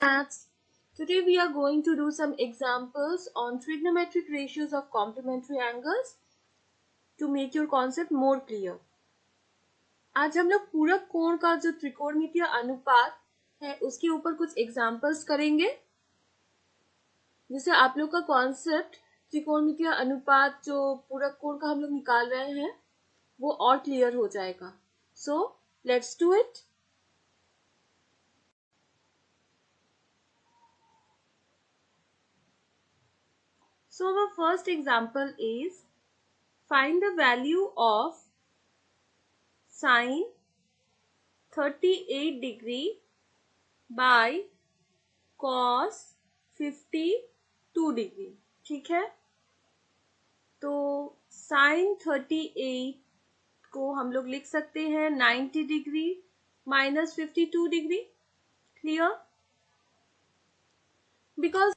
Maths. Today we are going to do some examples on trigonometric ratios of complementary angles to make your concept more clear. आज हम लोग पूरक कोण का जो त्रिकोणमितीय अनुपात है उसके ऊपर कुछ एग्जाम्पल्स करेंगे जिससे आप लोग का कॉन्सेप्ट त्रिकोणमितीय अनुपात जो पूरक कोण का हम लोग निकाल रहे हैं वो और क्लियर हो जाएगा. सो let's do it. So our first example is find the value of sine 38 degree by cos 52 degree. ठीक है, तो sin 38 को हम लोग लिख सकते हैं 90 degree minus 52 degree. Clear? Because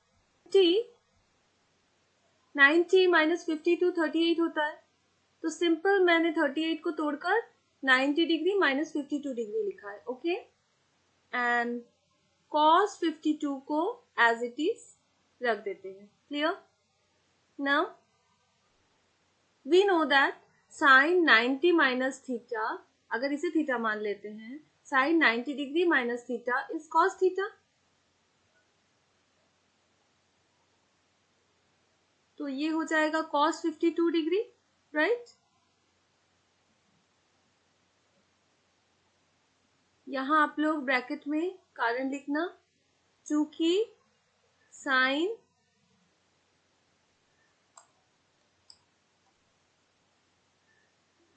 90 minus 52 38 होता है, तो सिंपल मैंने 38 को तोड़कर 90 डिग्री माइनस 52 डिग्री लिखा है. ओके, एंड cos 52 को एज इट इज रख देते हैं. Clear? Now we know that sine 90 minus theta, अगर इसे थीटा मान लेते हैं, sine 90 degree minus theta is cos theta. तो ये हो जाएगा cos 52 डिग्री, राइट? यहां आप लोग ब्रैकेट में कारण लिखना, चूंकि sine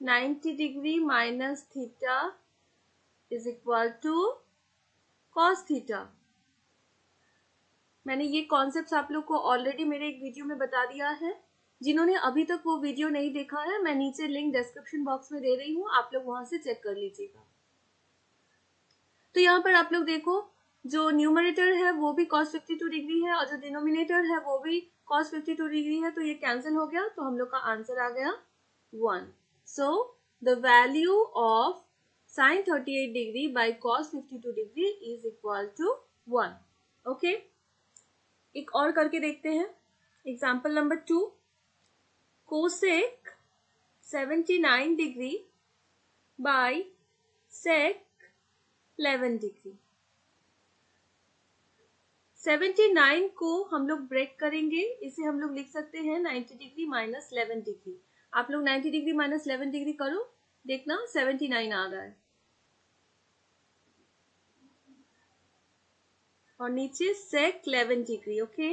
90 degree minus theta is equal to cos theta. मैंने ये कॉन्सेप्ट आप लोग को ऑलरेडी मेरे एक वीडियो में बता दिया है. जिन्होंने अभी तक वो वीडियो नहीं देखा है, मैं नीचे लिंक डिस्क्रिप्शन बॉक्स में दे रही हूँ, आप लोग वहां से चेक कर लीजिएगा. तो यहाँ पर आप लोग देखो, जो न्यूमरेटर है वो भी cos 52 डिग्री है और जो डिनोमिनेटर है वो भी cos 52 डिग्री है, तो ये कैंसिल हो गया, तो हम लोग का आंसर आ गया 1. So the value of sin 38 degree by cos 52 degree is equal to 1. Okay, एक और करके देखते हैं. Example number 2, cosec 79 degree by sec 11 degree. 79 को हम लोग ब्रेक करेंगे, इसे हम लोग लिख सकते हैं 90 डिग्री माइनस 11 डिग्री. आप लोग 90 डिग्री माइनस 11 डिग्री करो, देखना 79 आ रहा है, और नीचे सेक 11 डिग्री. ओके,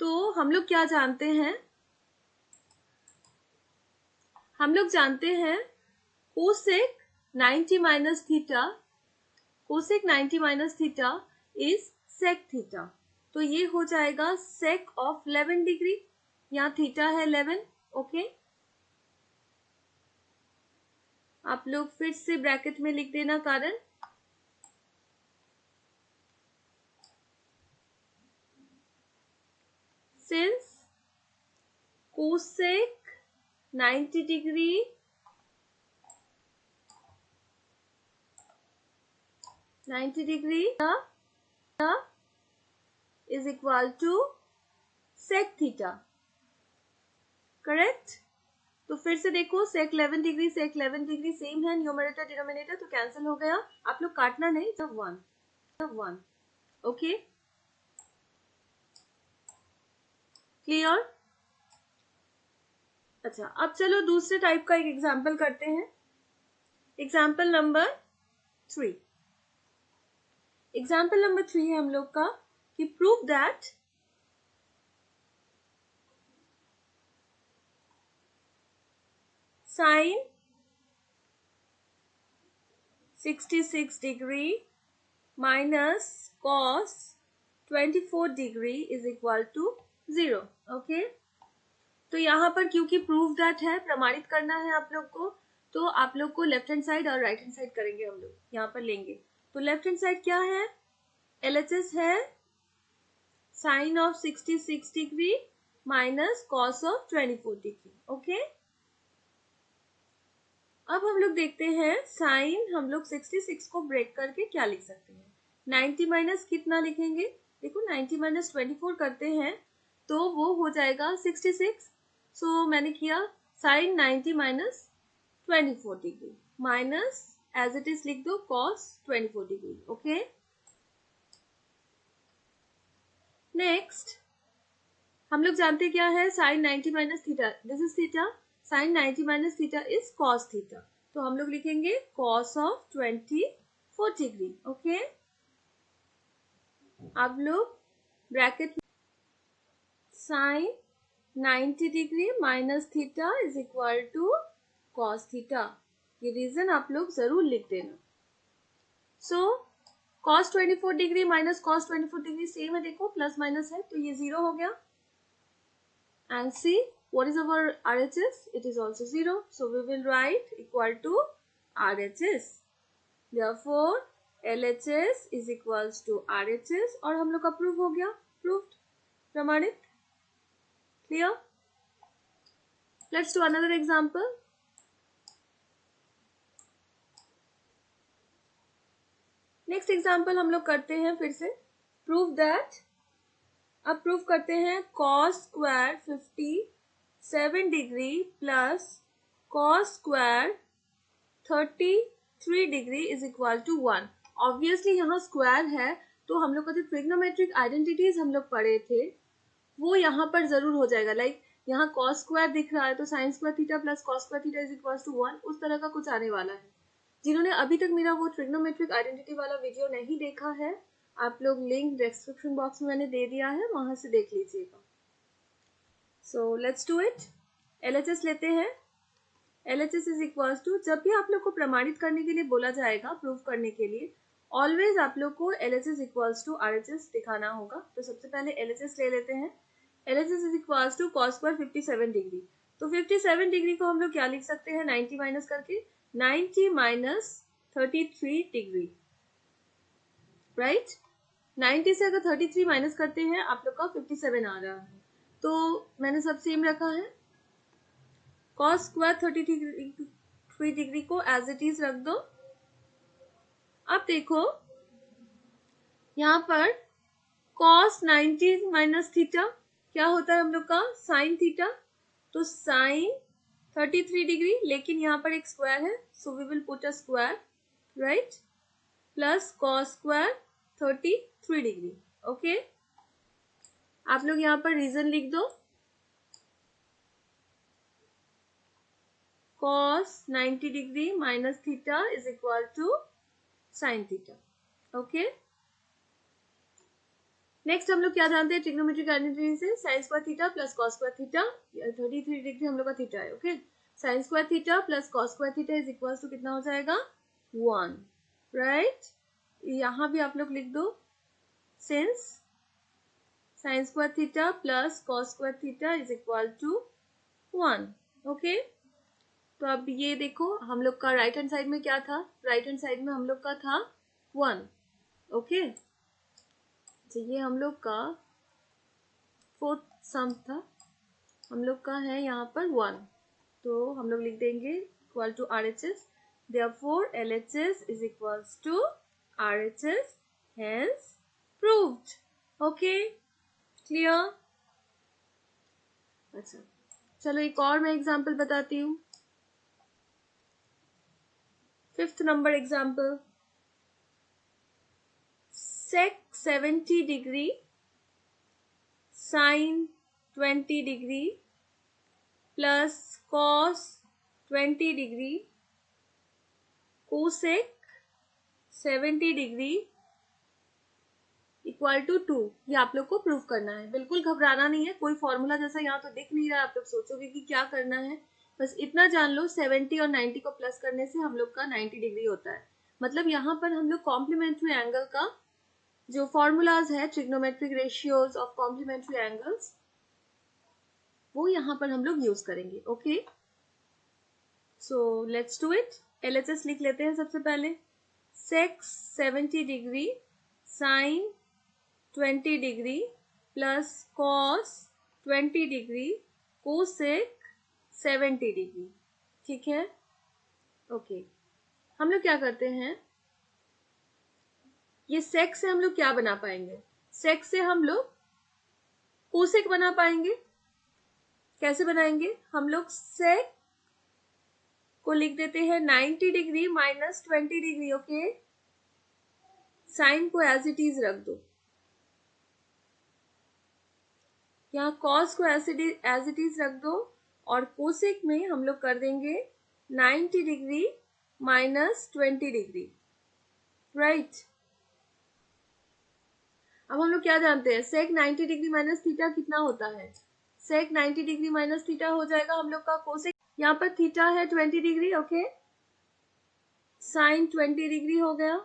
तो हम लोग क्या जानते हैं? हम लोग जानते हैं cosec 90 minus theta, cosec 90 minus theta is sec theta. तो ये हो जाएगा सेक ऑफ 11 डिग्री. यहाँ थीटा है 11. ओके, आप लोग फिर से ब्रैकेट में लिख देना कारण. Since cosec 90 degree is equal to sec theta. Correct? तो फिर से देखो, sec 11 degree sec 11 degree same है, न्यूमरेटर डिनोमिनेटर, तो कैंसिल हो गया. आप लोग काटना नहीं, तो 1. Okay, clear? अच्छा, अब चलो दूसरे टाइप का एक एग्जाम्पल करते हैं. Example number 3. एग्जाम्पल नंबर 3 है हम लोग का कि prove that sine 66 degree minus cos 24 degree is equal to 0. Okay, तो यहाँ पर क्योंकि प्रूव दैट है, प्रमाणित करना है आप लोग को, तो आप लोग को लेफ्ट हैंड साइड और राइट हैंड साइड करेंगे. हम लोग यहाँ पर लेंगे, तो लेफ्ट हैंड साइड क्या है? LHS है sine of 66 degree minus cos of 24 degree. Okay, अब हम लोग देखते हैं साइन हम लोग 66 को ब्रेक करके क्या लिख सकते हैं. 90 माइनस कितना लिखेंगे, देखो 90 माइनस 24 करते हैं तो वो हो जाएगा 66। सो मैंने किया sine 90 minus 24 degree minus as it is लिख दो कॉस 24 डिग्री। ओके, नेक्स्ट हम लोग जानते क्या है, sine 90 minus theta, this is theta, sine 90 minus theta is cos theta, तो हम लोग लिखेंगे कॉस ऑफ 24 डिग्री। ओके, आप लोग bracket sine 90 degree minus theta is equal to cos theta, ये रीजन आप लोग जरूर लिख देना। So cos 24 degree minus cos 24 degree same है, देखो प्लस माइनस है तो ये 0 हो गया। And see what is our RHS? It is also 0. So we will write equal to RHS. Therefore LHS is equals to RHS और हम लोग का प्रूफ हो गया, प्रूफ्ड, प्रमाणित, clear. Let's do another example. Next example हम लोग करते हैं फिर से, प्रूव दैट, अब प्रूफ करते हैं cos square 57 degree plus cos square 33 degree is equal to 1। Obviously यहाँ स्क्वायर है तो हम लोग का जो ट्रिग्नोमेट्रिक आइडेंटिटीज हम लोग पढ़े थे वो यहाँ पर जरूर हो जाएगा। लाइक यहाँ कॉस स्क्वायर दिख रहा है तो sine square theta plus cos square theta is equal to 1, उस तरह का कुछ आने वाला है। जिन्होंने अभी तक मेरा वो ट्रिग्नोमेट्रिक आइडेंटिटी वाला वीडियो नहीं देखा है, आप लोग लिंक डिस्क्रिप्शन बॉक्स में मैंने दे दिया है, वहां से देख लीजिएगा। सो लेट्स डू इट। एलएचएस लेते हैं। एलएचएस इज इक्वल्स टू, जब भी आप लोग को प्रमाणित करने के लिए बोला जाएगा, प्रूव करने के लिए, ऑलवेज आप लोग को एलएचएस इक्वल्स टू आरएचएस दिखाना होगा। तो सबसे पहले एलएचएस ले लेते हैं। LHS is equals to cos square 57 degree, तो 57 डिग्री को हम लोग क्या लिख सकते हैं, 90 माइनस करके, 90 माइनस 33 डिग्री, राइट। 90 से अगर 33 माइनस करते हैं आप लोग का 57 आ रहा है, तो मैंने सब सेम रखा है। कॉस स्क्वायर 33 डिग्री को एज इट इज रख दो। अब देखो यहाँ पर कॉस 90 माइनस थीटा क्या होता है हम लोग का, साइन थीटा, तो साइन 33 डिग्री, लेकिन यहाँ पर एक स्क्वायर है so we will put a square, right, plus cos square 33 degree. Okay, आप लोग यहाँ पर रीजन लिख दो, cos 90 degree minus theta is equal to sine theta. Okay, next हम लोग क्या जानते हैं ट्रिग्नोमेट्रिक आइडेंटिटी से, sine square theta plus cos square theta, 33 degree हम लोग का थीटा है। Okay, sine square theta plus cos square theta is equal to कितना हो जाएगा, 1, राइट। यहाँ भी आप लोग लिख दो, since sine square theta plus cos square theta is equal to 1। Okay, तो अब ये देखो हम लोग का राइट हैंड साइड में क्या था, राइट हैंड साइड में हम लोग का था 1। ओके, तो ये हम लोग का फोर्थ सम था, हम लोग का है यहाँ पर 1, तो हम लोग लिख देंगे equal to RHS। Therefore LHS is equals to RHS, hence proved. Okay, clear. अच्छा, चलो एक और मैं एग्जांपल बताती हूँ। 5th नंबर example, sec 70 degree sine 20 degree plus cos 20 degree cosec 70 degree equal to 2, ये आप लोग को प्रूव करना है। बिल्कुल घबराना नहीं है, कोई फॉर्मूला जैसा यहाँ तो दिख नहीं रहा, आप लोग सोचोगे कि क्या करना है, बस इतना जान लो 70 और 90 को प्लस करने से हम लोग का 90 डिग्री होता है। मतलब यहाँ पर हम लोग कॉम्प्लीमेंट्री एंगल का जो फॉर्मूलाज है, trigonometric ratios of complementary angles, वो यहाँ पर हम लोग यूज करेंगे। Okay, so let's do it. LHS लिख लेते हैं सबसे पहले, sec 70 degree sine 20 degree plus cos 20 degree cosec 70 degree, ठीक है। ओके, हम लोग क्या करते हैं, ये सेक से हम लोग क्या बना पाएंगे? सेक से हम लोग कोसेक बना पाएंगे। कैसे बनाएंगे? हम लोग सेक को लिख देते हैं 90 degree minus 20 degree. Okay, sine को एज इट इज रख दो। यहाँ कॉस को एज इट इज रख दो और कोसेक में हम लोग कर देंगे 90 डिग्री माइनस 20 डिग्री। राइट, अब हम लोग क्या जानते हैं? सेक 90 डिग्री माइनस थीटा कितना होता है? सेक 90 डिग्री माइनस थीटा हो जाएगा हम लोग का कोसेक। यहाँ पर थीटा है 20 डिग्री। ओके, साइन 20 डिग्री हो गया,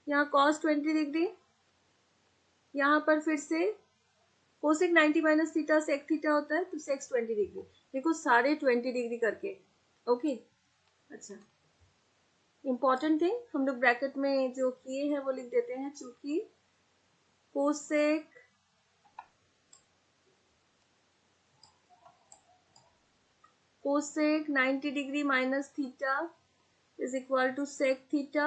यहाँ कॉस 20 डिग्री, यहाँ पर फिर से cosec 90 minus theta sec theta होता है तो सेक 20 डिग्री। देखो सारे 20 डिग्री करके। ओके, अच्छा, इंपॉर्टेंट थिंग हम लोग ब्रैकेट में जो किए हैं वो लिख देते हैं। चूंकि cosec cosec 90 degree minus theta is equal to sec theta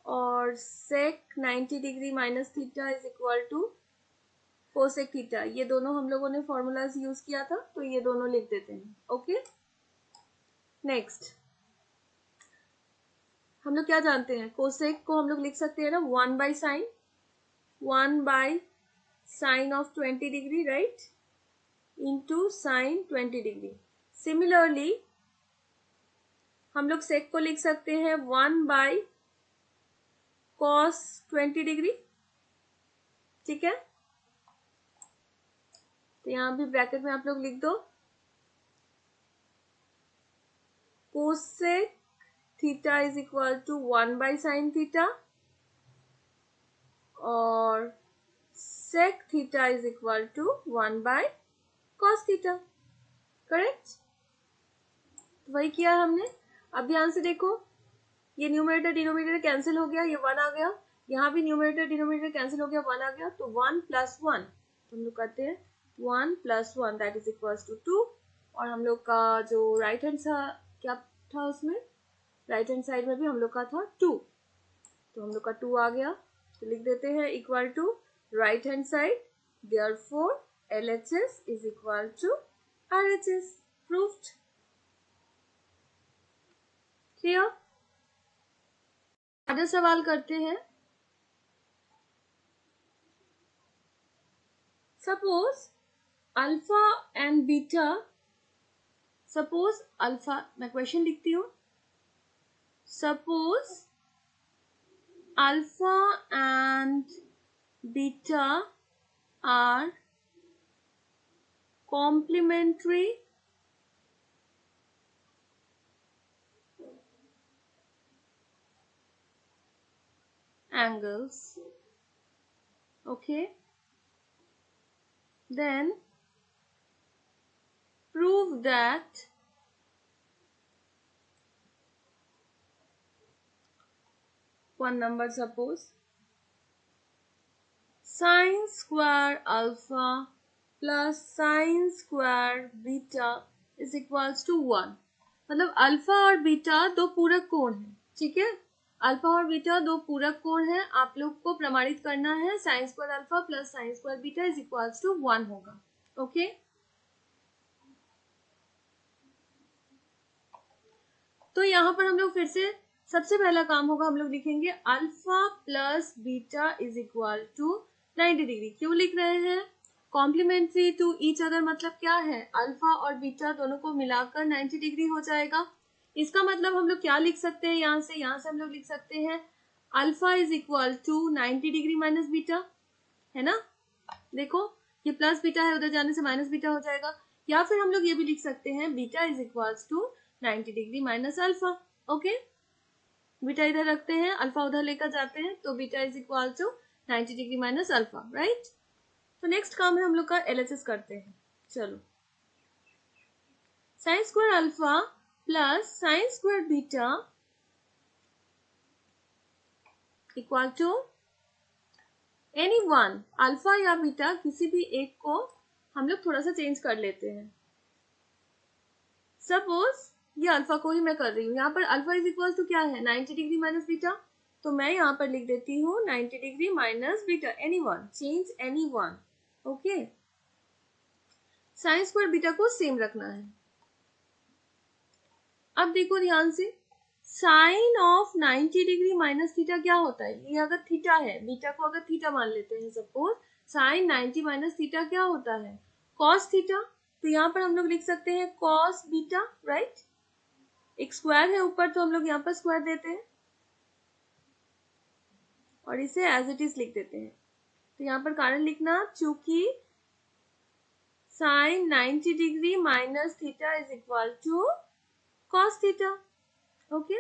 और sec 90 degree minus theta is equal to cosec theta. ये दोनों हम लोगों ने फॉर्मूलाज यूज किया था तो ये दोनों लिख देते हैं। ओके, नेक्स्ट हम लोग क्या जानते हैं? कोसेक को हम लोग लिख सकते हैं ना 1 by sign of 20 degree, right, into sine 20 degree. Similarly हम लोग सेक को लिख सकते हैं 1 बाई कॉस 20 डिग्री। ठीक है, तो यहां भी ब्रैकेट में आप लोग लिख दो cosec theta is equal to 1 by sine theta और sec theta is equal to 1 by cos theta. Correct, वही किया है हमने। अब ध्यान से देखो, ये न्यूमरेटर डिनोमिनेटर कैंसिल हो गया, ये 1 आ गया, यहाँ भी न्यूमरेटर डिनोमिनेटर कैंसिल हो गया, 1 आ गया, तो 1 प्लस 1 तो हम लोग करते हैं 1 plus 1 that is equal to 2। और हम लोग का जो राइट हैंड क्या था उसमें, राइट हैंड साइड में भी हम लोग का था 2, तो हम लोग का 2 आ गया, तो लिख देते हैं equal to right hand side, therefore LHS is equal to RHS. Proved. Clear? आगे सवाल करते हैं। Suppose alpha and beta, suppose alpha, मैं क्वेश्चन लिखती हूँ। Suppose alpha and beta are complementary angles. Okay, then prove that one number, suppose sin square alpha plus sine square beta is equals to 1। मतलब alpha और beta दो पूरक कोण है। ठीक है, अल्फा और बीटा दो पूरक कोण है, आप लोग को प्रमाणित करना है sine square alpha plus sine square beta is equals to 1 होगा। ओके, तो यहाँ पर हम लोग फिर से सबसे पहला काम होगा, हम लोग लिखेंगे alpha plus beta is equal to 90 degree. क्यों लिख रहे हैं? कॉम्प्लीमेंट्री टू ईच अदर मतलब क्या है? अल्फा और बीटा दोनों को मिलाकर 90 डिग्री हो जाएगा। इसका मतलब हम लोग क्या लिख सकते हैं? यहाँ से हम लोग लिख सकते हैं alpha is equal to 90 degree minus beta, है ना। देखो ये प्लस बीटा है, उधर जाने से माइनस बीटा हो जाएगा। या फिर हम लोग ये भी लिख सकते हैं beta is equal to 90 degree minus alpha. Okay, beta इधर रखते हैं, अल्फा उधर लेकर जाते हैं, तो beta is equal to 90 degree minus alpha, right. तो नेक्स्ट काम है हम लोग का LHS करते हैं। चलो, sine square alpha plus sine square beta equal to any one, alpha या बीटा किसी भी एक को हम लोग थोड़ा सा चेंज कर लेते हैं। सपोज ये अल्फा को ही मैं कर रही हूँ, यहाँ पर अल्फा इज इक्वल टू क्या है? 90 डिग्री माइनस बीटा, तो मैं यहाँ पर लिख देती हूँ 90 degree minus beta, any one, change any one. Okay, sine square beta को सेम रखना है। अब देखो ध्यान से, sine of 90 degree minus theta क्या होता है? ये अगर थीटा है, बीटा को अगर थीटा मान लेते हैं सपोज, साइन 90 माइनस थीटा क्या होता है? Cos theta. तो यहाँ पर हम लोग लिख सकते हैं कॉस बीटा, राइट। एक स्क्वायर है ऊपर तो हम लोग यहाँ पर स्क्वायर देते हैं और इसे एज इट इज लिख देते हैं। तो यहाँ पर कारण लिखना, चूंकि sine 90 degree minus theta is equal to cos theta. Okay,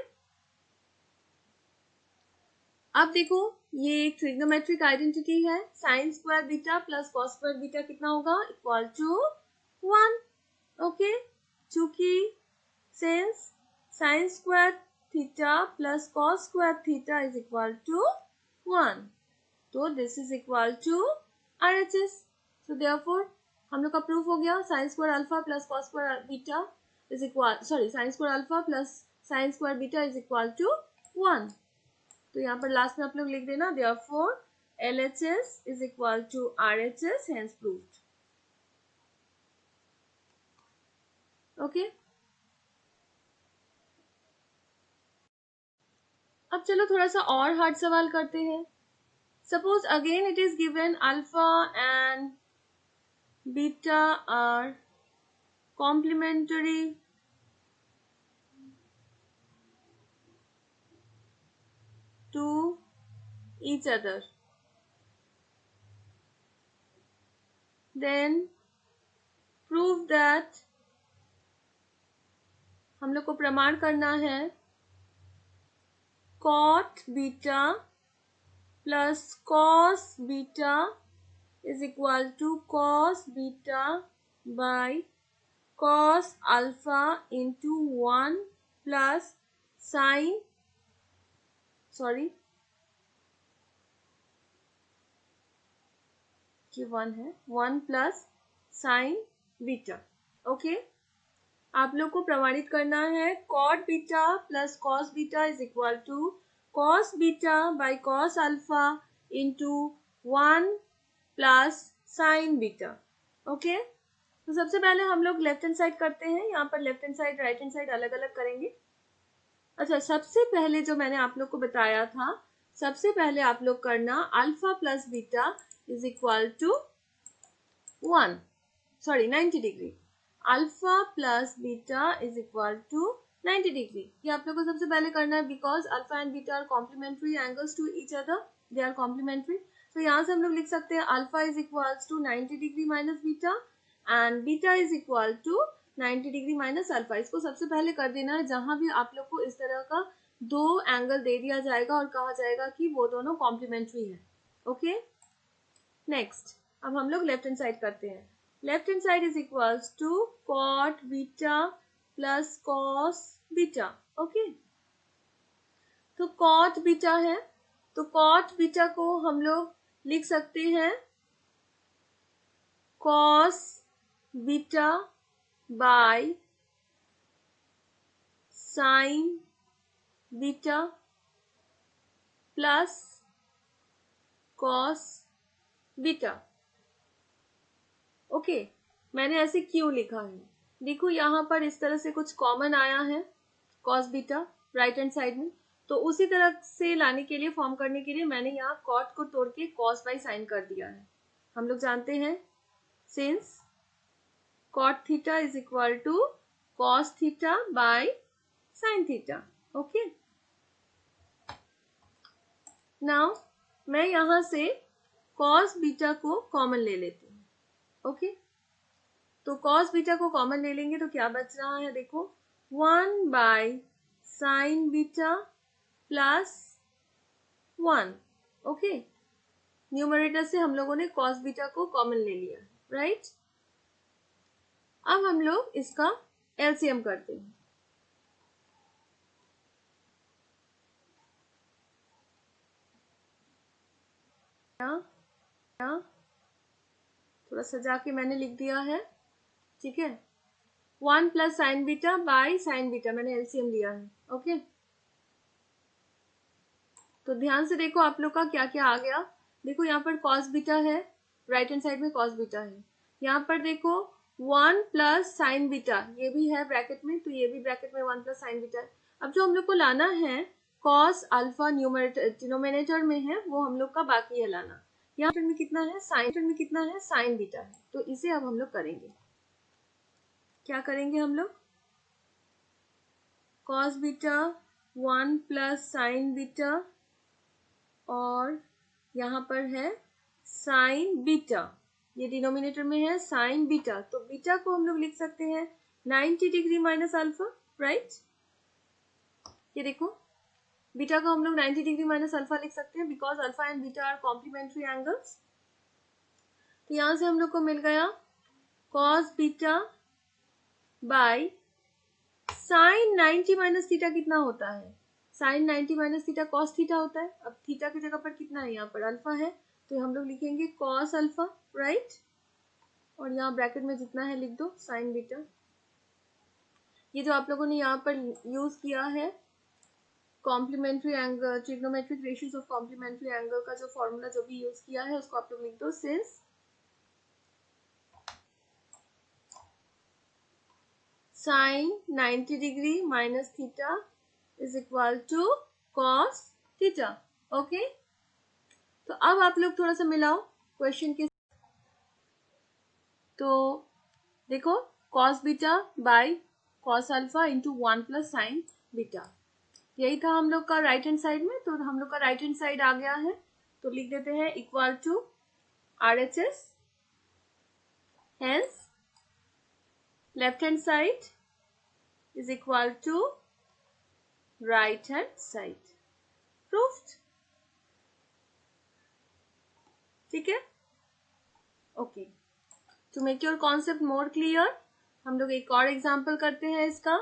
अब देखो ये एक ट्रिग्नोमेट्रिक आइडेंटिटी है, sine square beta plus cos square beta कितना होगा? Equal to 1। ओके, चूंकि since sine square theta plus cos square theta is equal to 1, तो this is equal to RHS। So therefore हम लोग का प्रूफ हो गया, sine square alpha plus cos square beta is equal, sorry, sine square alpha plus sine square beta is equal to 1। तो यहाँ पर last में आप लोग लिख देना, therefore LHS is equal to RHS, hence proved. Okay, अब चलो थोड़ा सा और हार्ड सवाल करते हैं। Suppose again it is given alpha and beta are complementary to each other, then prove that, हम लोग को प्रमाण करना है cot beta plus cos beta is equal to cos beta by cos alpha into 1 plus sine, sorry ये 1 है, 1 plus sine beta. Okay, आप लोग को प्रमाणित करना है cot beta plus cos beta is equal to cos beta by cos alpha into 1 plus sine beta. Okay, तो सबसे पहले हम लोग लेफ्ट हैंड साइड करते हैं। यहाँ पर left hand side right hand side अलग अलग करेंगे। अच्छा, सबसे पहले जो मैंने आप लोग को बताया था, सबसे पहले आप लोग करना alpha plus beta is equal to 1, sorry 90 degree, alpha plus beta is equal to 90 degree. ये आप लोग को सबसे पहले करना है, because alpha and beta are complementary angles to each other, they are complementary. तो यहाँ से हम लोग लिख सकते हैं alpha is equal to 90 degree minus beta and beta is equal to 90 degree minus alpha. इसको सबसे पहले कर देना है जहां भी आप लोग को इस तरह का दो एंगल दे दिया जाएगा और कहा जाएगा कि वो दोनों कॉम्प्लीमेंट्री है। ओके, नेक्स्ट अब हम लोग लेफ्ट हैंड साइड करते हैं। Left hand side is equals to cot beta plus cos beta. Okay, तो कॉट बीटा है, तो कॉट बीटा को हम लोग लिख सकते हैं cos beta by sign beta plus cos beta. Okay, मैंने ऐसे क्यों लिखा है? देखो यहाँ पर इस तरह से कुछ कॉमन आया है cos beta right hand side में, तो उसी तरह से लाने के लिए, फॉर्म करने के लिए मैंने यहाँ कॉट को तोड़ के कॉस बाई साइन कर दिया है। हम लोग जानते हैं since cot theta is equal to cos theta by sine theta. Okay, now मैं यहां से कॉस बीटा को कॉमन ले लेती हूँ। ओके, तो कॉस बीटा को कॉमन ले लेंगे तो क्या बच रहा है? देखो 1 by sign beta plus 1। Okay, numerator से हम लोगों ने कॉस बीटा को कॉमन ले लिया, राइट। अब हम लोग इसका एलसीएम करते हैं। थोड़ा सजा के मैंने लिख दिया है, ठीक है। 1 plus sine beta by sine beta, मैंने एलसीएम लिया है। ओके, तो ध्यान से देखो आप लोग का क्या क्या आ गया। देखो यहाँ पर कॉस बीटा है, राइट हैंड साइड में कॉस बीटा है। यहाँ पर देखो 1 प्लस साइन बीटा, ये भी है ब्रैकेट में, तो ये भी ब्रैकेट में 1 प्लस साइन बीटा है। अब जो हम लोग को लाना है कॉस अल्फा डिनोमिनेटर में है, वो हम लोग का बाकी है लाना। यहाँ में कितना है, साइन बीटा है। तो इसे अब हम लोग करेंगे, क्या करेंगे हम लोग, cos beta 1 plus sine beta और यहाँ पर है साइन बीटा, ये डिनोमिनेटर में है साइन बीटा, तो बीटा को हम लोग लिख सकते हैं 90 डिग्री माइनस अल्फा, राइट। ये देखो बीटा को हम लोग 90 डिग्री माइनस अल्फा लिख सकते हैं because alpha and beta are complementary angles. तो यहां से हम लोग को मिल गया cos beta by sine 90 minus theta कितना होता है, sine 90 minus theta cos theta होता है। अब थीटा की जगह पर कितना है, यहाँ पर अल्फा है, तो हम लोग लिखेंगे कॉस अल्फा, राइट। और यहाँ ब्रैकेट में जितना है लिख दो साइन बीटा। ये जो आप लोगों ने यहाँ पर यूज किया है complementary angle, trigonometric ratios of complementary angle का जो फॉर्मूला जो भी यूज किया है उसको आप लोग लिख दो, since sine 90 degree minus theta is equal to cos theta. Okay, तो अब आप लोग थोड़ा सा मिलाओ क्वेश्चन के। तो देखो cos beta by cos alpha into 1 plus sine beta, यही था हम लोग का राइट हैंड साइड में। तो हम लोग का राइट हैंड साइड आ गया है, तो लिख देते हैं equal to RHS, hence left hand side is equal to right hand side, proofed. ठीक है, okay. To make your concept more clear हम लोग एक और एग्जाम्पल करते हैं इसका।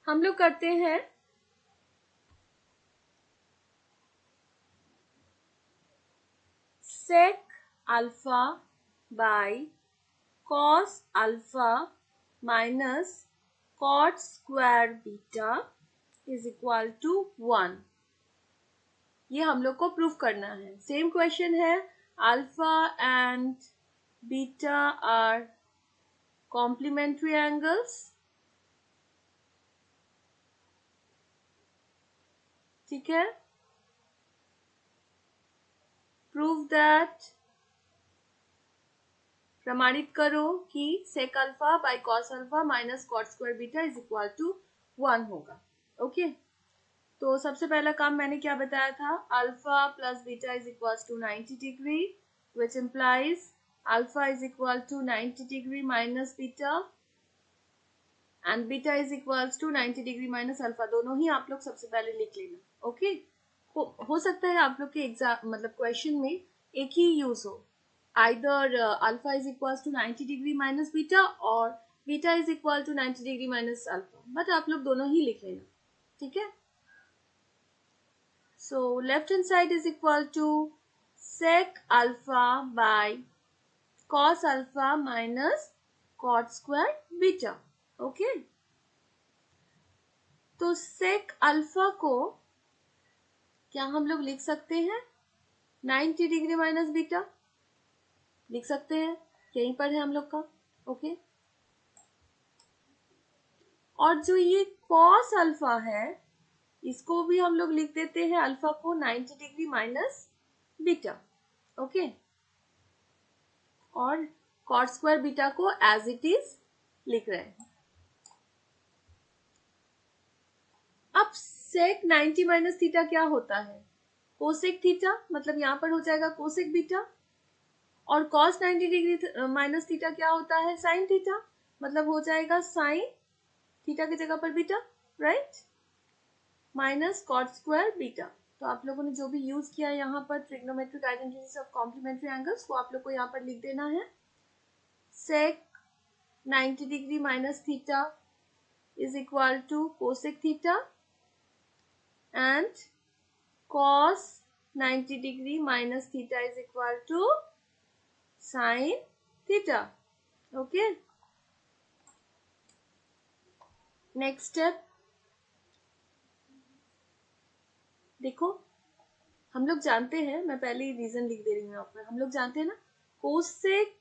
हम लोग करते हैं sec alpha by cos alpha minus cot square beta is equal to 1। ये हम लोग को प्रूफ करना है। सेम क्वेश्चन है, alpha and beta are complementary angles, ठीक है। प्रूव दैट, प्रमाणित करो कि sec alpha by cos alpha minus cot square beta is equal to 1 होगा। ओके, तो सबसे पहला काम मैंने क्या बताया था, alpha plus beta is equal to 90 degree which implies alpha is equal to 90 degree minus beta and beta is equal to 90 degree minus alpha. दोनों ही आप लोग सबसे पहले लिख लेना। ओके, हो सकता है आप लोग के एग्जाम मतलब क्वेश्चन में एक ही यूज हो, either alpha is equal to 90 degree minus beta और beta is equal to 90 degree minus alpha, but आप लोग दोनों ही लिख लेना, ठीक है। So left hand side is equal to sec alpha by cos alpha minus cot square beta. Okay. तो sec alpha को क्या हम लोग लिख सकते हैं 90 डिग्री माइनस बीटा, लिख सकते हैं, यहीं पर है हम लोग का। ओके, और जो ये cos alpha है इसको भी हम लोग लिख देते हैं अल्फा को 90 डिग्री माइनस बीटा। ओके, और कॉट स्क्वायर बीटा को एज इट इज लिख रहे हैं। अब सेक 90 माइनस थीटा क्या होता है, कोसेक थीटा, मतलब यहां पर हो जाएगा कोसेक बीटा, और कॉस 90 डिग्री माइनस थीटा क्या होता है, साइन थीटा, मतलब हो जाएगा साइन थीटा की जगह पर beta, right, minus cot square beta. तो आप लोगों ने जो भी यूज किया है यहाँ पर trigonometric identities of complementary angles, वो आप लोग को यहाँ पर लिख देना है। Sec 90 degree minus theta is equal to cosec theta and cos 90 degree minus theta is equal to sin theta. Okay, next step, देखो हम लोग जानते हैं, मैं पहले ही रीजन लिख दे रही हूँ यहाँ पर, हम लोग जानते हैं ना cosec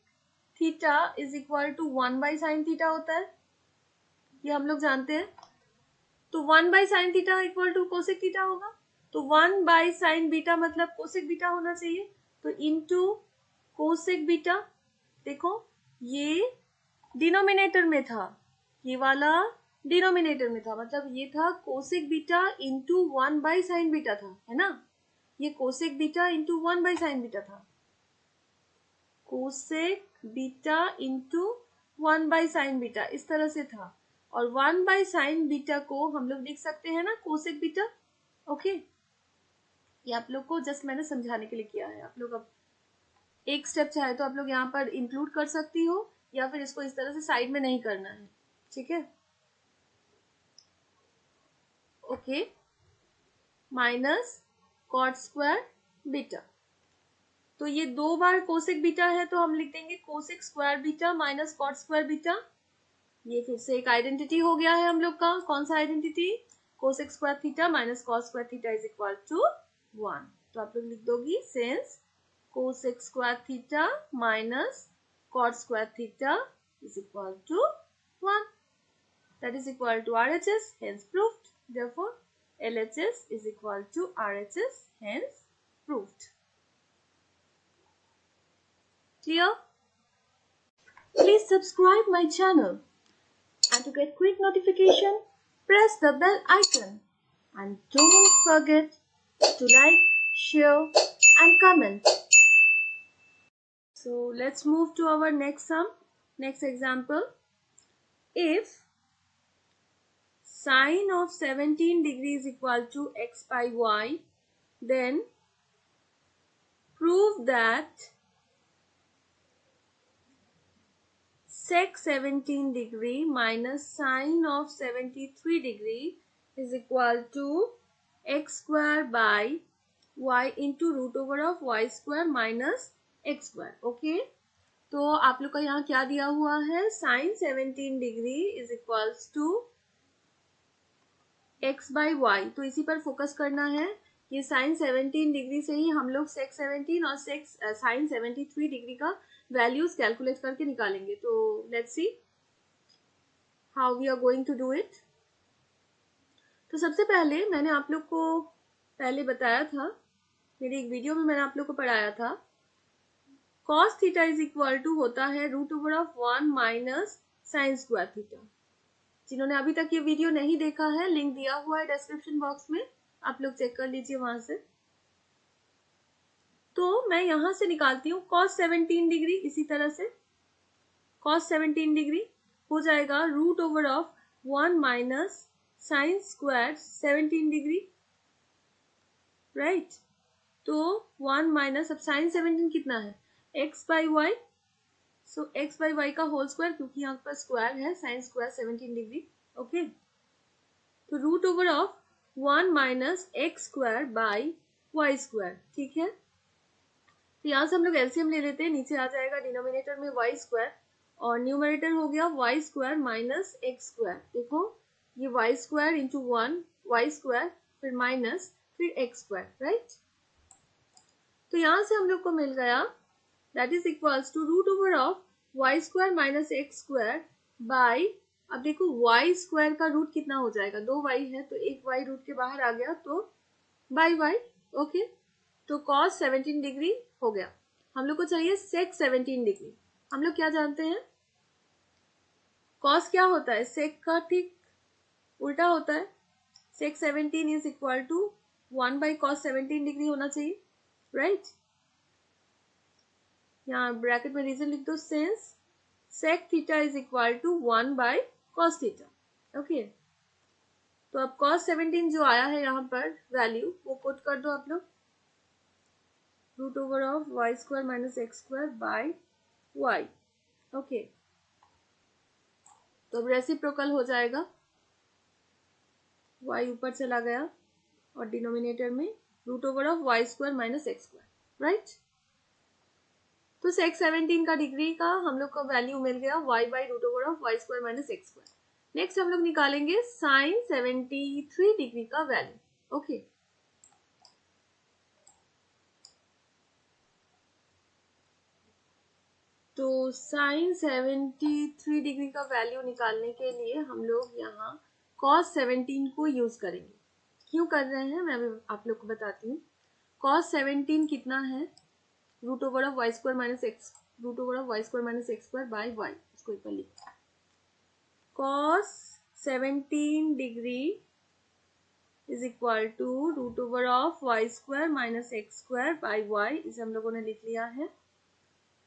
theta is equal to 1/sin theta होता है, ये हम लोग जानते हैं। तो 1/sin theta equal to cosec theta होगा, तो 1/sin बीटा मतलब कोसेक बीटा होना चाहिए, तो इनटू कोसेक बीटा। देखो ये डिनोमिनेटर में था, ये वाला डिनोमिनेटर में था, मतलब ये था cosec beta into 1/sin beta था, है ना। ये cosec beta into 1/sin beta था, cosec beta into 1/sin beta इस तरह से था। और 1/sin बीटा को हम लोग लिख सकते हैं ना कोसेक बीटा। ओके, ये आप लोग को जस्ट मैंने समझाने के लिए किया है। आप लोग अब एक स्टेप चाहे तो आप लोग यहाँ पर इंक्लूड कर सकती हो, या फिर इसको इस तरह से साइड में नहीं करना है, ठीक है। Okay, minus cot square beta, तो ये 2 बार कोसेक बीटा है तो हम लिख देंगे cosec square beta minus cot square beta. ये फिर से एक आइडेंटिटी हो गया है हम लोग का। कौन सा identity? Cosec square theta minus cos square theta is equal to 1। तो आप लोग लिख दोगी since cosec square theta minus cot square theta is equal to 1. That is equal to RHS, hence proved. Therefore, LHS is equal to RHS, hence proved. Clear? Please subscribe my channel, and to get quick notification, press the bell icon. And don't forget to like, share and comment. So let's move to our next sum, next example. If sine of 17 degrees is equal to x by y, then prove that sec 17 degree minus sine of 73 degree is equal to x square by y into root over of y square minus x square. Okay, तो आप लोग का यहाँ क्या दिया हुआ है? sin 17 degree is equals to x by y, तो इसी पर फोकस करना है। ये sin 17 डिग्री से ही हम लोग sec 17 और sin 73 डिग्री का वैल्यूज कैलकुलेट करके निकालेंगे। तो let's see how we are going to do it. तो सबसे पहले मैंने आप लोग को पहले बताया था, मेरी एक वीडियो में मैंने आप लोग को पढ़ाया था, cos theta is equal to होता है root over of 1 minus sine square theta. जिन्होंने अभी तक ये वीडियो नहीं देखा है, लिंक दिया हुआ है डिस्क्रिप्शन बॉक्स में, आप लोग चेक कर लीजिए वहां से। तो मैं यहां से निकालती हूँ cos 17 डिग्री, इसी तरह से cos 17 डिग्री हो जाएगा root over of 1 minus sine square 17 degree, right. तो 1 माइनस, अब साइन 17 कितना है? x by y, so x by y का होल स्क्वायर, क्योंकि यहाँ पर स्क्वायर है, साइन स्क्वायर 17 डिग्री। ओके, तो root over of 1 minus x square by y square, ठीक है। तो यहाँ से हम लोग एलसीएम ले लेते हैं, नीचे आ जाएगा डिनोमिनेटर में वाई स्क्वायर और न्यूमरेटर हो गया y square minus x square. देखो ये y square into 1 y square, फिर माइनस, फिर एक्स स्क्वायर, राइट। तो यहाँ से हम लोग को मिल गया that is equals to root over of y square minus x square by, अब देखो y square का रूट कितना हो जाएगा? 2y है, तो एक y रूट के बाहर आ गया, तो by y। ओके, तो cos 17 डिग्री हो गया। हम लोग को चाहिए sec 17 डिग्री। हम लोग क्या जानते हैं? cos क्या होता है? sec का ठीक उल्टा होता है। sec 17 is equal to 1 by cos 17 degree होना चाहिए, राइट। यहाँ ब्रैकेट में रीजन लिख दो, since sec theta is equal to 1 by cos theta. Okay, तो अब cos 17 जो आया है यहाँ पर वैल्यू, वो पुट कर दो आप लोग, root over of y square minus x square by y. Okay, तो अब रेसिप्रोकल हो जाएगा, y ऊपर चला गया और डिनोमिनेटर में root over of y square minus x square, right. तो sec 17 का डिग्री का हम लोग को वैल्यू मिल गया y by root over of y square minus x square. Next हम लोग निकालेंगे sin 73 डिग्री का वैल्यू। ओके, तो साइन 73 डिग्री का वैल्यू निकालने के लिए हम लोग यहाँ cos 17 को यूज करेंगे। क्यों कर रहे हैं मैं भी आप लोग को बताती हूँ। cos 17 कितना है, root over of y square minus x, root over of y square minus x square by y. इसको एक बार लिखते हैं। cos 17 degree is equal to root over of y square minus x square by y. इसे हम लोगों ने लिख लिया है।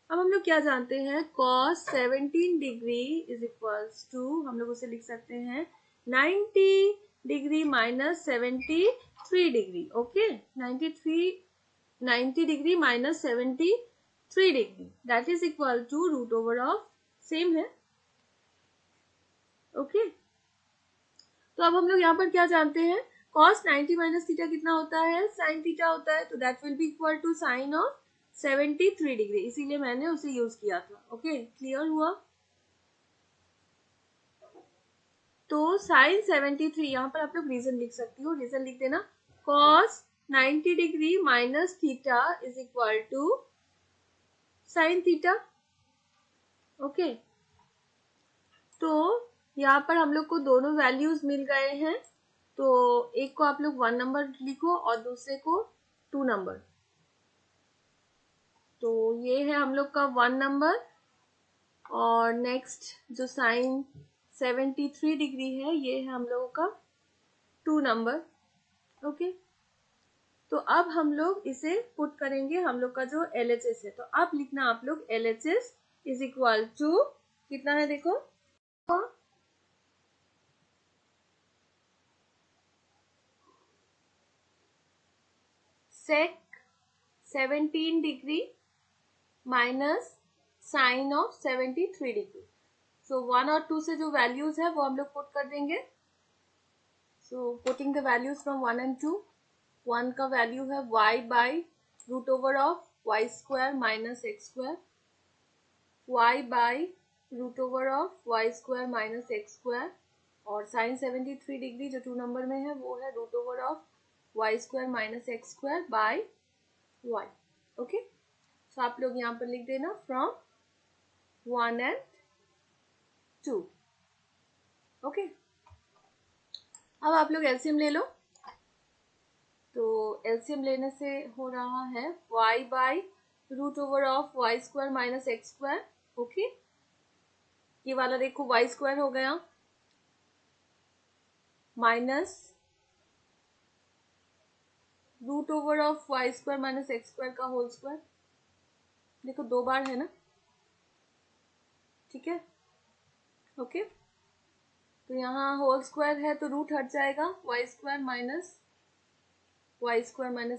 अब हम लोग क्या जानते हैं, cos 17 degree is equals to, हम लोग उसे लिख सकते हैं 90 degree minus 73 degree. Okay, 90 degree minus 73 degree that is equal to root over of, same है। ओके, तो अब हम लोग यहाँ पर क्या जानते हैं, cos 90 माइनस थीटा कितना होता है, साइन थीटा होता है, तो that will be equal to sine of 73 degree, इसीलिए मैंने उसे यूज किया था। ओके, क्लियर हुआ। तो साइन 73, यहाँ पर आप लोग रीजन लिख सकती हो, रीजन लिख देना, cos 90 degree minus theta is equal to sine theta. Okay, तो यहाँ पर हम लोग को दोनों वैल्यूज मिल गए हैं, तो एक को आप लोग 1 नंबर लिखो और दूसरे को 2 नंबर। तो ये है हम लोग का 1 नंबर, और नेक्स्ट जो साइन 73 डिग्री है ये है हम लोगों का 2 नंबर। ओके, तो अब हम लोग इसे पुट करेंगे, हम लोग का जो LHS है, तो अब लिखना आप लोग LHS इज इक्वल टू कितना है, देखो sec 17 degree minus sine of 73 degree. So 1 और 2 से जो वैल्यूज है वो हम लोग पुट कर देंगे। So putting the values from 1 and 2, 1 का वैल्यू है y by root over of y square minus x square, y by root over of y square minus x square, और साइन 73 डिग्री जो 2 नंबर में है वो है root over of y square minus x square by y. Okay, तो आप लोग यहाँ पर लिख देना फ्रॉम 1 एंड 2। ओके, अब आप लोग एलसीएम ले लो। तो एलसीएम लेने से हो रहा है y by root over of y square minus x square. Okay, ये वाला देखो वाई स्क्वायर हो गया minus root over of y square minus x square का होल स्क्वायर। देखो 2 बार है ना, ठीक है। ओके, तो यहाँ होल स्क्वायर है तो रूट हट जाएगा, y square minus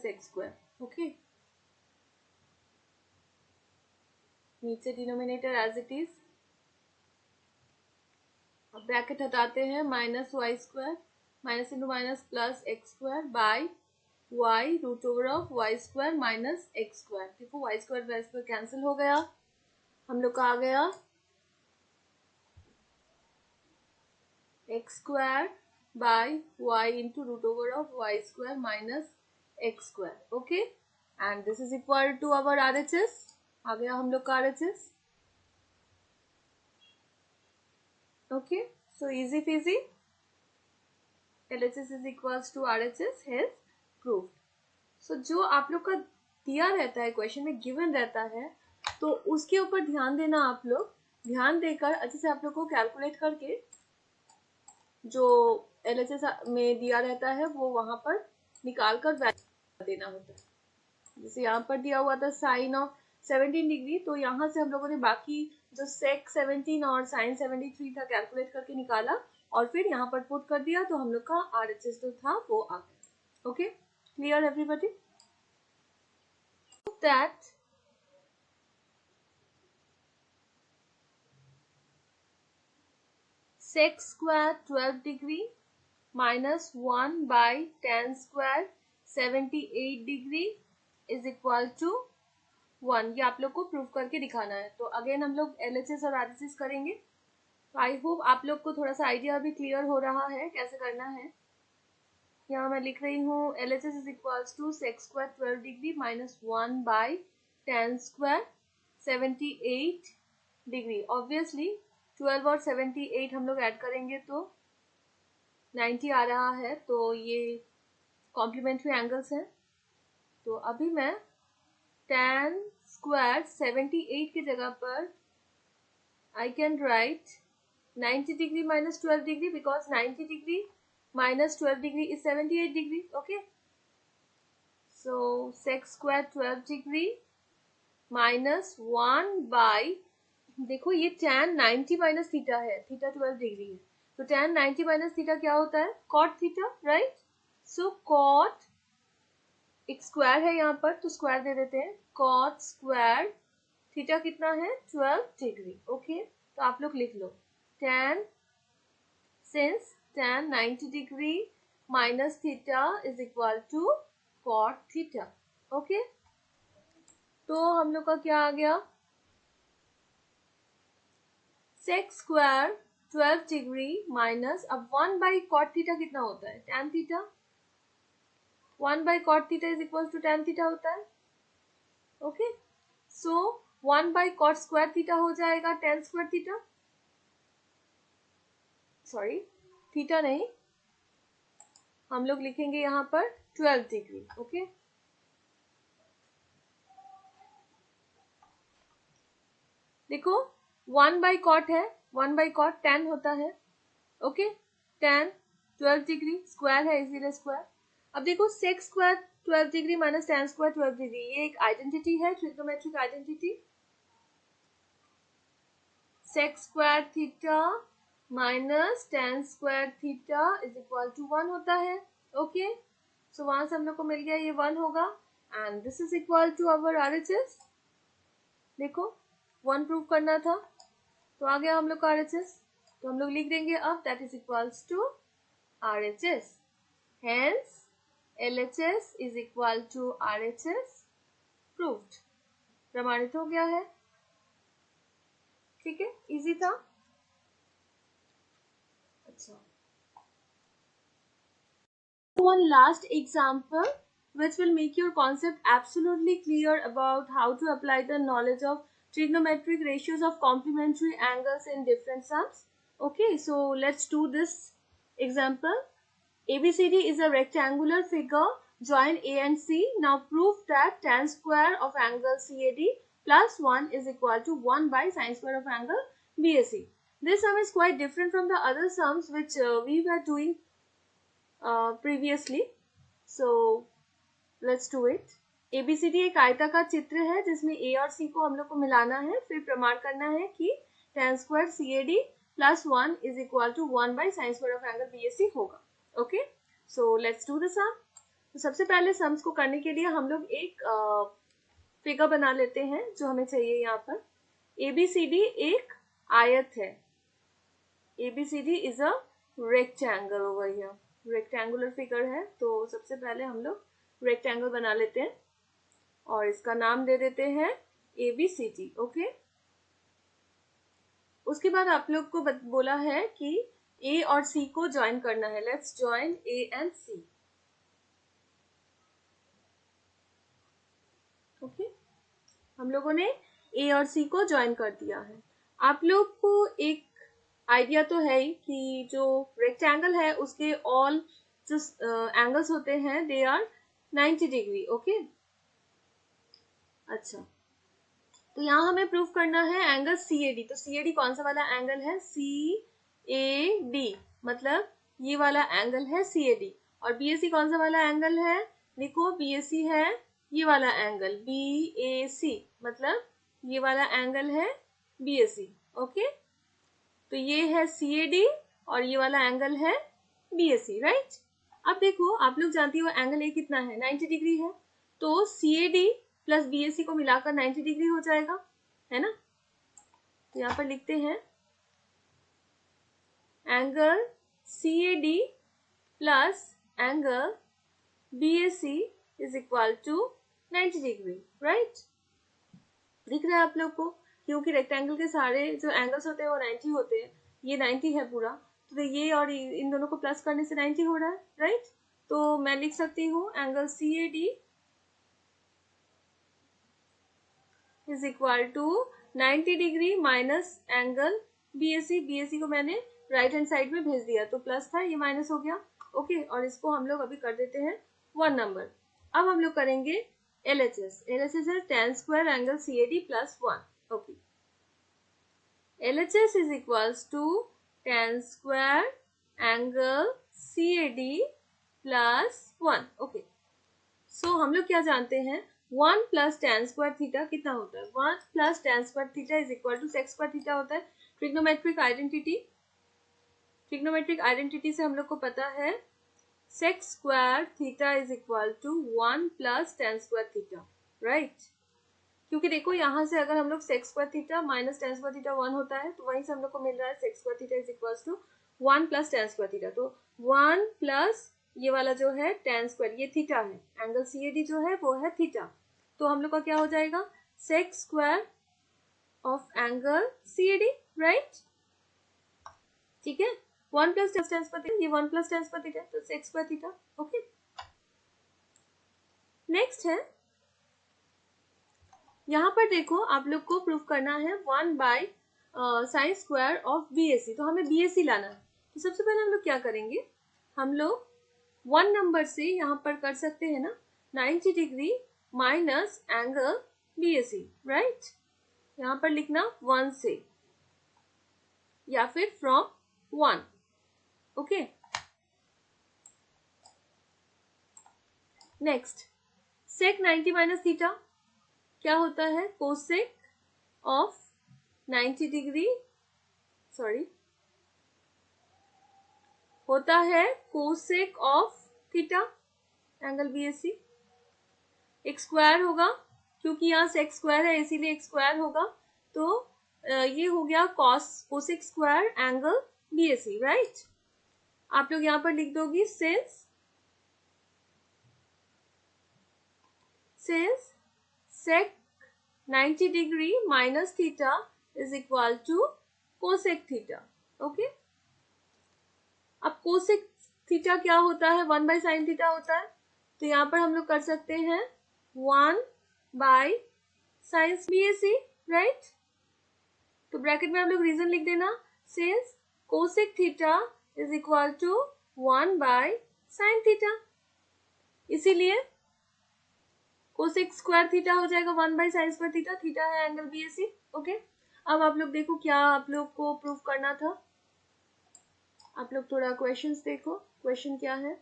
x square. Okay, नीचे डिनोमिनेटर एज इट इज, अब ब्रैकेट हटाते हैं, minus y square minus into minus plus x square by y root over of y square minus x square. देखो y square cancel हो गया, हम लोग का आ गया x square by y into root over of y square minus x square. Okay, and this is equal to our RHS, आ गया हम लोग का RHS। Okay, so easy PG, LHS is equals to RHS has proved। सो जो आप लोग का दिया रहता है क्वेश्चन में, गिवन रहता है, तो उसके ऊपर ध्यान देना आप लोग, ध्यान देकर अच्छे से आप लोग को कैलकुलेट करके जो LHS में दिया रहता है वो वहां पर निकाल कर वैल्यू देना होता है। जैसे यहाँ पर दिया हुआ था साइन ऑफ 17 डिग्री, तो यहाँ से हम लोगों ने बाकी जो सेक 17 और साइन 73 था कैलकुलेट करके निकाला, और फिर यहाँ पर पुट कर दिया, तो हम लोग का RHS जो था वो आ गया। Okay, clear everybody? That sec square 12 degree minus 1 by tan square 78 degree is equal to 1, ये आप लोग को प्रूव करके दिखाना है। तो अगेन हम लोग LHS और RHS करेंगे। तो आई होप आप लोग को थोड़ा सा आइडिया भी क्लियर हो रहा है कैसे करना है। यहाँ मैं लिख रही हूँ LHS is equals to sec square 12 degree minus 1 by tan square 78 degree. Obviously 12 और 78 हम लोग ऐड करेंगे तो 90 आ रहा है, तो ये कॉम्प्लीमेंट्री एंगल्स हैं। तो अभी मैं tan स्क्वायर 78 की जगह पर I can write 90 degree minus 12 degree because 90 degree minus 12 degree is 78 degree. Okay. So sec square 12 degree minus 1 by, देखो ये tan 90 minus theta है, theta 12 degree है, तो tan 90 minus theta क्या होता है? cot theta, right? So cot एक square है यहाँ पर, तो स्क्वायर दे देते हैं, cot स्क्वायर थीटा कितना है? 12 डिग्री। ओके, तो आप लोग लिख लो tan, since tan 90 degree minus theta is equal to cot theta. Okay, तो हम लोग का क्या आ गया? sec स्क्वायर 12 डिग्री माइनस, अब 1 बाई cot थीटा कितना होता है? tan theta. 1 by cot theta is equal to tan theta होता है। Okay, so 1 by cot square theta हो जाएगा tan square theta, sorry theta नहीं, हम लोग लिखेंगे यहाँ पर 12 डिग्री। ओके, देखो 1 बाई कॉट है, 1 बाई कॉट tan होता है। ओके, tan 12 डिग्री स्क्वायर है इसीलिए स्क्वायर। अब देखो sec square 12 degree minus tan square 12 degree, ये एक आइडेंटिटी है, trigonometric identity. sec square theta minus tan square theta is equal to 1 होता है। ओके, सो वहां से हम लोग को मिल गया ये 1 होगा, and this is equal to our RHS। देखो 1 प्रूव करना था, तो आ गया हम लोग का RHS, तो हम लोग लिख देंगे अब that is equals to RHS, hence LHS is equal to RHS, proved, प्रमाणित हो गया है। ठीक है, इजी था। अच्छा, one last example which will make your concept absolutely clear about how to apply the knowledge of trigonometric ratios of complementary angles in different sums. Okay, so let's do this example. ABCD is a rectangular figure. Join A and C. Now prove that tan square of angle CAD plus 1 is equal to 1 by sin square of angle BAC. This sum is quite different from the other sums which we were doing previously. So let's do it. ABCD एक आयताकार चित्र है जिसमें A और C को हम लोग को मिलाना है, फिर प्रमाण करना है कि tan square CAD plus 1 is equal to 1 by sine square of angle BAC होगा। Okay, so let's do the sum. तो सबसे पहले सम्स को करने के लिए हम लोग एक फिगर बना लेते हैं जो हमें चाहिए। यहाँ पर ABCD एक आयत है, ABCD is a rectangle over here, rectangular figure है, तो सबसे पहले हम लोग रेक्टेंगल बना लेते हैं और इसका नाम दे देते हैं ABCD। ओके, उसके बाद आप लोग को बोला है कि A और C को ज्वाइन करना है। Let's join A and C। Okay, हम लोगों ने A और C को ज्वाइन कर दिया है। आप लोग को एक आइडिया तो है ही कि जो रेक्टेंगल है उसके ऑल जो एंगल्स होते हैं दे आर 90 डिग्री। ओके, अच्छा, तो यहाँ हमें प्रूफ करना है एंगल CAD। तो CAD कौन सा वाला एंगल है? CAD, मतलब ये वाला एंगल है CAD। और BAC कौन सा वाला एंगल है? देखो BAC है ये वाला एंगल BAC, मतलब ये वाला एंगल है BAC। ओके, तो ये है CAD और ये वाला एंगल है BAC, राइट? अब देखो आप लोग जानती हो एंगल A कितना है? 90 डिग्री है, तो CAD प्लस BAC को मिलाकर 90 डिग्री हो जाएगा, है ना? तो यहाँ पर लिखते हैं angle CAD plus angle BAC is equal to 90 degree, right? दिख रहा है आप लोग को? क्योंकि रेक्टेंगल के सारे जो एंगल्स होते हैं वो 90 होते हैं, ये 90 है पूरा, तो ये और इन दोनों को प्लस करने से 90 हो रहा है, राइट? तो मैं लिख सकती हूँ angle CAD is equal to 90 degree minus angle BAC, BAC को मैंने राइट हैंड साइड में भेज दिया तो प्लस था, ये माइनस हो गया। ओके, और इसको हम लोग अभी कर देते हैं 1 नंबर। अब हम लोग करेंगे LHS। LHS है tan square angle CAD plus 1। Okay, LHS is equals to tan square angle CAD plus 1। Okay, सो हम लोग क्या जानते हैं, 1 प्लस tan स्क्वायर थीटा कितना होता है, 1 plus tan square theta is equal to sec square theta होता है। ट्रिग्नोमेट्रिक आइडेंटिटी से हम लोग को पता है sec square theta is equal to 1 plus tan square theta, right. क्योंकि देखो यहाँ से अगर हम लोग sec square theta minus tan square theta 1 होता है, तो वहीं से हम लोग को मिल रहा है sec square theta is equal to 1 plus tan square theta. तो 1 प्लस ये वाला जो है tan स्क्वायर, ये थीटा है, एंगल CAD जो है वो है थीटा, तो हम लोग का क्या हो जाएगा, sec square of angle CAD, right. ठीक है, 1 प्लस tan स्क्वायर थीटा, ये 1 प्लस tan स्क्वायर थीटा, तो sec square theta. Okay, next है, यहाँ पर देखो आप लोग को प्रूफ करना है 1 by sine square of BAC, तो हमें BAC लाना है। तो सबसे पहले हम लोग क्या करेंगे, हम लोग 1 नंबर से यहाँ पर कर सकते हैं ना 90 degree minus angle BAC, right. यहाँ पर लिखना 1 से या फिर from 1। Okay, next sec 90 minus theta क्या होता है, कोसेक ऑफ 90 डिग्री, सॉरी, होता है cosec of theta angle BAC। एक स्क्वायर होगा, क्योंकि यहाँ सेक स्क्वायर है इसीलिए एक स्क्वायर होगा, तो ये हो गया cosec square angle BAC, right. आप लोग यहाँ पर लिख दोगी since sec 90 degree minus theta is equal to cosec theta. Okay, अब कोसेक थीटा क्या होता है, 1 बाय साइन थीटा होता है, तो यहाँ पर हम लोग कर सकते हैं 1 बाय साइन BAC, राइट। तो ब्रैकेट में हम लोग रीजन लिख देना, since cosec theta is equal to 1 by sine theta, इसीलिए कोसेक स्क्वायर थीटा हो जाएगा 1 by sine square theta, theta है एंगल BAC। ओके, अब आप लोग देखो क्या आप लोग को प्रूफ करना था, आप लोग थोड़ा क्वेश्चंस देखो, क्वेश्चन क्या है,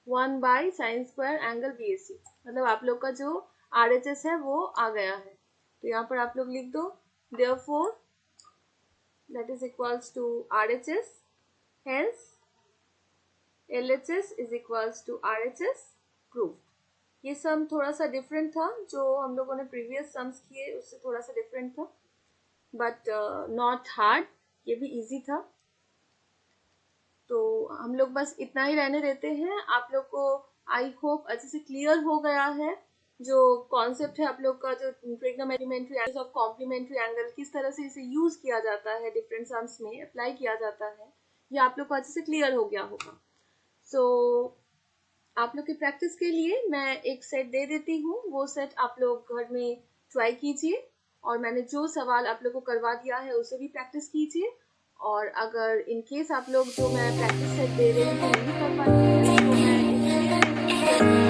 1 by sine square angle BAC, मतलब आप लोग का जो RHS है वो आ गया है, तो यहाँ पर आप लोग लिख दो therefore that is equals to RHS, hence LHS is equals to RHS proved। ये सम थोड़ा सा डिफरेंट था, जो हम लोगों ने प्रीवियस सम्स किए उससे थोड़ा सा डिफरेंट था, बट नॉट हार्ड, ये भी इजी था। तो हम लोग बस इतना ही रहने देते हैं, आप लोग को आई होप अच्छे से क्लियर हो गया है जो कॉन्सेप्ट है आप लोग का, जो trigonometry angles of complementary angle किस तरह से इसे यूज किया जाता है, डिफरेंट सम्स में अप्लाई किया जाता है, ये आप लोग को अच्छे से क्लियर हो गया होगा। सो आप लोग की प्रैक्टिस के लिए मैं एक सेट दे देती हूँ, वो सेट आप लोग घर में ट्राई कीजिए, और मैंने जो सवाल आप लोग को करवा दिया है उसे भी प्रैक्टिस कीजिए, और अगर इन केस आप लोग जो मैं प्रैक्टिस सेट दे रही हूँ नहीं कर पाते हैं तो मैं